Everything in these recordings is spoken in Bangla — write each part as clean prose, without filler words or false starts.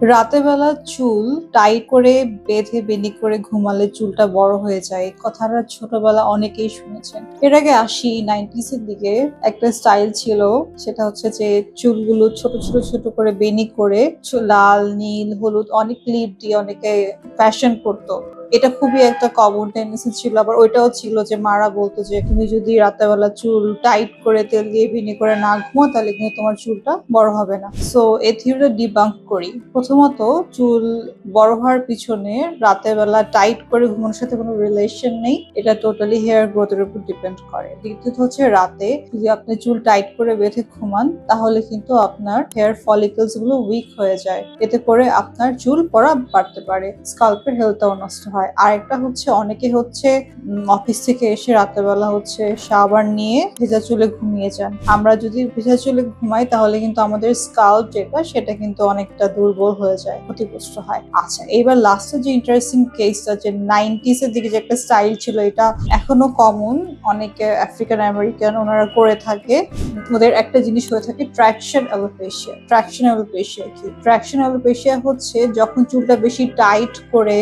রাতের বেলা চুল টাইট করে বেঁধে বেনি করে ঘুমালে চুলটা বড় হয়ে যায়। এই কথাটা ছোটবেলা অনেকেই শুনেছেন। এর আগে আসি 90s এর দিকে একটা স্টাইল ছিল, সেটা হচ্ছে যে চুলগুলো ছোট ছোট ছোট করে বেনি করে লাল, নীল, হলুদ অনেক ক্লিপ দিয়ে অনেকে ফ্যাশন করতো। এটা খুবই একটা কমন টেন্ডেন্সি ছিল। আবার ওইটাও ছিল যে মারা বলতো যে তুমি যদি রাতেরবেলা চুল টাইট করে তেল দিয়ে বেনি করে না ঘুমাও তাহলে কিন্তু তোমার চুলটা বড় হবে না। সো এই থিওরিটা ডিবাঙ্ক করি। প্রথমত, চুল বড় হওয়ার পিছনে রাতের বেলা টাইট করে ঘুমানোর সাথে কোনো রিলেশন নেই। এটা টোটালি হেয়ার গ্রোথের উপর ডিপেন্ড করে। দ্বিতীয়ত হচ্ছে, রাতে যদি আপনি চুল টাইট করে বেঁধে ঘুমান তাহলে কিন্তু আপনার হেয়ার ফলিকলস গুলো উইক হয়ে যায়। এতে করে আপনার চুল পড়া বাড়তে পারে, স্কাল্পের হেলথটাও নষ্ট হয়। আর একটা হচ্ছে, অনেকে হচ্ছে অফিস থেকে এসে রাতের বেলা হচ্ছে শাওয়ার নিয়ে ভেজা চুলে ঘুমিয়ে যান। আমরা যদি ভেজা চুলে ঘুমাই তাহলে কিন্তু আমাদের স্কাল্প যেটা সেটা কিন্তু অনেকটা দুর্বল হয়ে যায়, ক্ষতিগ্রস্ত হয়। আচ্ছা, এইবার লাস্টের যে ইন্টারেস্টিং কেসটা, যে 90s এর দিকে যে একটা স্টাইল ছিল, এটা এখনো কমন। অনেকে আফ্রিকান আমেরিকান ওনারা করে থাকে। ওদের একটা জিনিস হয়ে থাকে ট্র্যাকশন অ্যালোপেশিয়া। ট্র্যাকশন অ্যালোপেশিয়া কি? ট্র্যাকশন অ্যালোপেশিয়া হচ্ছে যখন চুলটা বেশি টাইট করে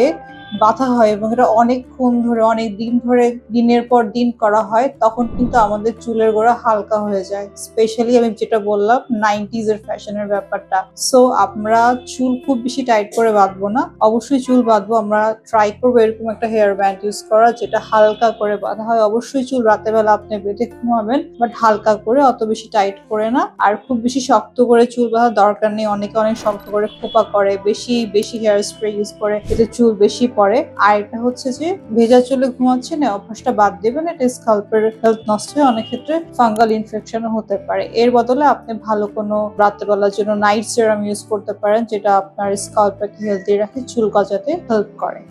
বাঁধা হয় এবং এটা অনেকক্ষণ ধরে, অনেক দিন ধরে, দিনের পর দিন করা হয়, তখন কিন্তু আমাদের চুলের গোড়া হালকা হয়ে যায়। স্পেশালি আমি যেটা বললাম 90s এর ফ্যাশনের ব্যাপারটা। সো আমরা চুল খুব বেশি টাইট করে বাঁধবো না, অবশ্যই চুল বাঁধবো। আমরা ট্রাই করবো এরকম একটা হেয়ার ব্যান্ড ইউজ করা যেটা হালকা করে বাঁধা হয়। অবশ্যই চুল রাতের বেলা আপনি বেঁধে ঘুমাবেন, বাট হালকা করে, অত বেশি টাইট করে না। আর খুব বেশি শক্ত করে চুল বাঁধার দরকার নেই। অনেকে অনেক শক্ত করে খোপা করে, বেশি বেশি হেয়ার স্প্রে ইউজ করে, এতে চুল বেশি পড়ে। আর এটা হচ্ছে যে ভেজা চুলে ঘুমাচ্ছেন, এই অভ্যাসটা বাদ দেবেন। এটা স্কাল্পের হেলথ নষ্ট হয়, অনেক ক্ষেত্রে ফাঙ্গাল ইনফেকশনও হতে পারে। এর বদলে আপনি ভালো কোনো রাত্রেবেলার জন্য নাইট সেরাম ইউজ করতে পারেন, যেটা আপনার স্কাল্পটাকে হেলদি রাখে, চুল গজাতে হেল্প করে।